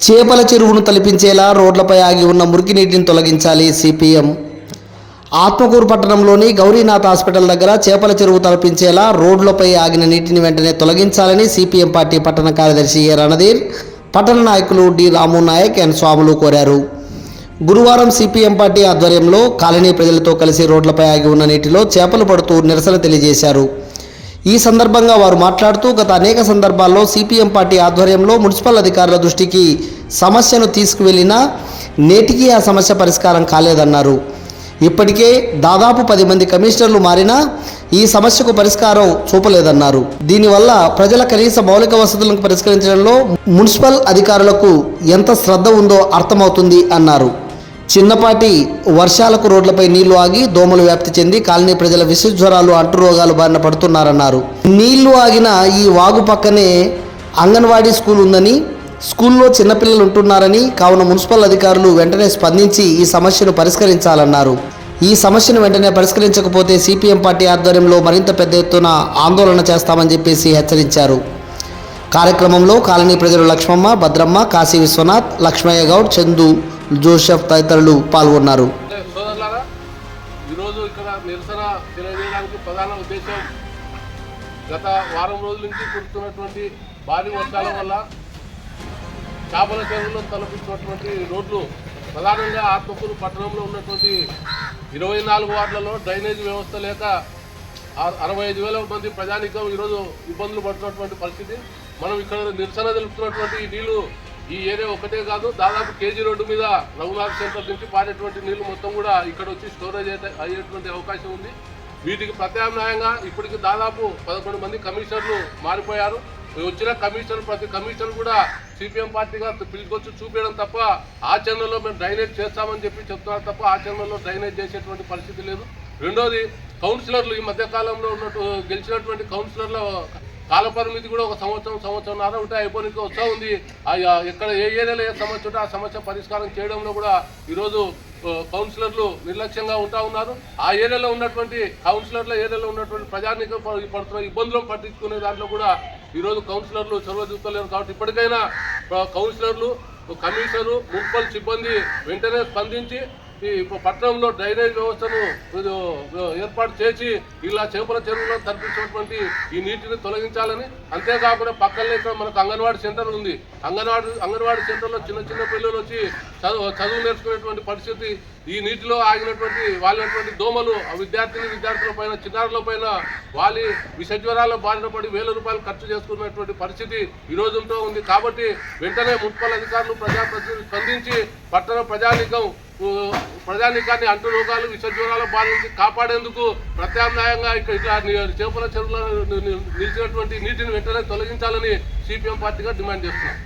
చేపల చెరువును తలపించేలా రోడ్లపై ఆగి ఉన్న మురికి నీటిని తొలగించాలి సిపిఎం. ఆత్మకూరు పట్టణంలోని గౌరీనాథ్ హాస్పిటల్ దగ్గర చేపల చెరువు తలపించేలా రోడ్లపై ఆగిన నీటిని వెంటనే తొలగించాలని సిపిఎం పార్టీ పట్టణ కార్యదర్శి ఏ రణధీర్, పట్టణ నాయకులు డి రాము నాయక్ అండ్ స్వాములు కోరారు. గురువారం సిపిఎం పార్టీ ఆధ్వర్యంలో కాలనీ ప్రజలతో కలిసి రోడ్లపై ఆగి ఉన్న నీటిలో చేపలు పడుతూ నిరసన తెలియజేశారు. ఈ సందర్భంగా వారు మాట్లాడుతూ గత అనేక సందర్భాల్లో సిపిఎం పార్టీ ఆధ్వర్యంలో మున్సిపల్ అధికారుల దృష్టికి సమస్యను తీసుకువెళ్లినా నేటికీ ఆ సమస్య పరిష్కారం కాలేదన్నారు. ఇప్పటికే దాదాపు 10 మంది కమిషనర్లు మారినా ఈ సమస్యకు పరిష్కారం చూపలేదన్నారు. దీనివల్ల ప్రజల కనీస మౌలిక వసతులను పరిష్కరించడంలో మున్సిపల్ అధికారులకు ఎంత శ్రద్ధ ఉందో అర్థమవుతుంది అన్నారు. చిన్నపాటి వర్షాలకు రోడ్లపై నీళ్లు ఆగి దోమలు వ్యాప్తి చెంది కాలనీ ప్రజల విషజ్వరాలు, అంటురోగాలు బారిన పడుతున్నారన్నారు. నీళ్లు ఆగిన ఈ వాగు పక్కనే అంగన్వాడీ స్కూల్ ఉందని, స్కూల్లో చిన్నపిల్లలు ఉంటున్నారని, కావున మున్సిపల్ అధికారులు వెంటనే స్పందించి ఈ సమస్యను పరిష్కరించాలన్నారు. ఈ సమస్యను వెంటనే పరిష్కరించకపోతే సిపిఎం పార్టీ ఆధ్వర్యంలో మరింత పెద్ద ఎత్తున ఆందోళన చేస్తామని చెప్పేసి హెచ్చరించారు. కార్యక్రమంలో కాలనీ ప్రజలు లక్ష్మమ్మ, భద్రమ్మ, కాశీ విశ్వనాథ్, లక్ష్మయ్య గౌడ్, చందు, జోసెఫ్ తదితరులు పాల్గొన్నారు. ఈరోజు ఇక్కడ నిరసన తెలియజేయడానికి ప్రధాన ఉద్దేశం, గత వారం రోజుల నుంచి కురుస్తున్నటువంటి భారీ వర్షాల వల్ల చేపల చెరువులో తలపించినటువంటి రోడ్లు, ప్రధానంగా ఆత్మకూరు పట్టణంలో ఉన్నటువంటి 24 వార్డులలో డ్రైనేజ్ వ్యవస్థ లేక 65,000 మంది ప్రజానికం ఈరోజు ఇబ్బందులు పడుతున్నటువంటి పరిస్థితి. మనం ఇక్కడ నిరసన తెలుపుతున్నటువంటి ఈ నీళ్లు ఈ ఏరియా ఒకటే కాదు, దాదాపు కేజీ రోడ్డు మీద రఘునాథ్ సెంటర్ నుంచి పారేటువంటి నీళ్లు మొత్తం కూడా ఇక్కడ వచ్చి స్టోరేజ్ అయ్యేటువంటి అవకాశం ఉంది. వీటికి ప్రత్యామ్నాయంగా ఇప్పటికి దాదాపు 11 మంది కమిషనర్లు మారిపోయారు. వచ్చిన ప్రతి కమిషనర్ కూడా సిపిఎం పార్టీగా పిలుచుకొచ్చి చూపించడం తప్ప ఆచరణలో మేము డ్రైనేజ్ చేస్తామని చెప్పి చెప్తున్నారు తప్ప ఆచరణలో డ్రైనేజ్ చేసేటువంటి పరిస్థితి లేదు. రెండోది, కౌన్సిలర్లు ఈ మధ్యకాలంలో గెలిచినటువంటి కౌన్సిలర్ల కాలపరిమితి కూడా ఒక సంవత్సరంన్నర ఉంటే అయిపోయినకి వస్తూ ఉంది. ఎక్కడ ఏ ఏరియాలో ఏ సమస్య ఉంటే ఆ సమస్య పరిష్కారం చేయడంలో కూడా ఈరోజు కౌన్సిలర్లు నిర్లక్ష్యంగా ఉంటా ఉన్నారు. ఆ ఏరియాలో ఉన్నటువంటి ఏరియాలో ఉన్నటువంటి ప్రజానికం పడుతున్న ఇబ్బందులను పట్టించుకునే దాంట్లో కూడా ఈరోజు కౌన్సిలర్లు చొరవ చూపలేరు. కాబట్టి ఇప్పటికైనా కౌన్సిలర్లు, కమిషనరు, మున్సిపల్ సిబ్బంది వెంటనే స్పందించి ఈ పట్టణంలో డ్రైనేజ్ వ్యవస్థను ఏర్పాటు చేసి ఇలా చేపల చెరువులో తరపించినటువంటి ఈ నీటిని తొలగించాలని, అంతేకాకుండా పక్కనే ఇక్కడ మనకు అంగన్వాడీ సెంటర్ ఉంది. అంగన్వాడీ సెంటర్లో చిన్న పిల్లలు వచ్చి చదువు నేర్చుకునేటువంటి పరిస్థితి, ఈ నీటిలో ఆగినటువంటి వాళ్ళటువంటి దోమలు విద్యార్థుల పైన, చిన్నారుల పైన వాలి విషజ్వరాల బారిన పడి 1000 రూపాయలు ఖర్చు చేసుకున్నటువంటి పరిస్థితి ఈ రోజుతో ఉంది. కాబట్టి వెంటనే మున్సిపల్ అధికారులు, ప్రజాప్రతినిధులు స్పందించి పట్టణ ప్రజానికాన్ని అంటురోగాలు, విషజ్వరాల బారి నుంచి కాపాడేందుకు ప్రత్యామ్నాయంగా ఇట్లా చేపల చెరువులో నిలిచినటువంటి నీటిని వెంటనే తొలగించాలని సిపిఎం పార్టీగా డిమాండ్ చేస్తున్నాం.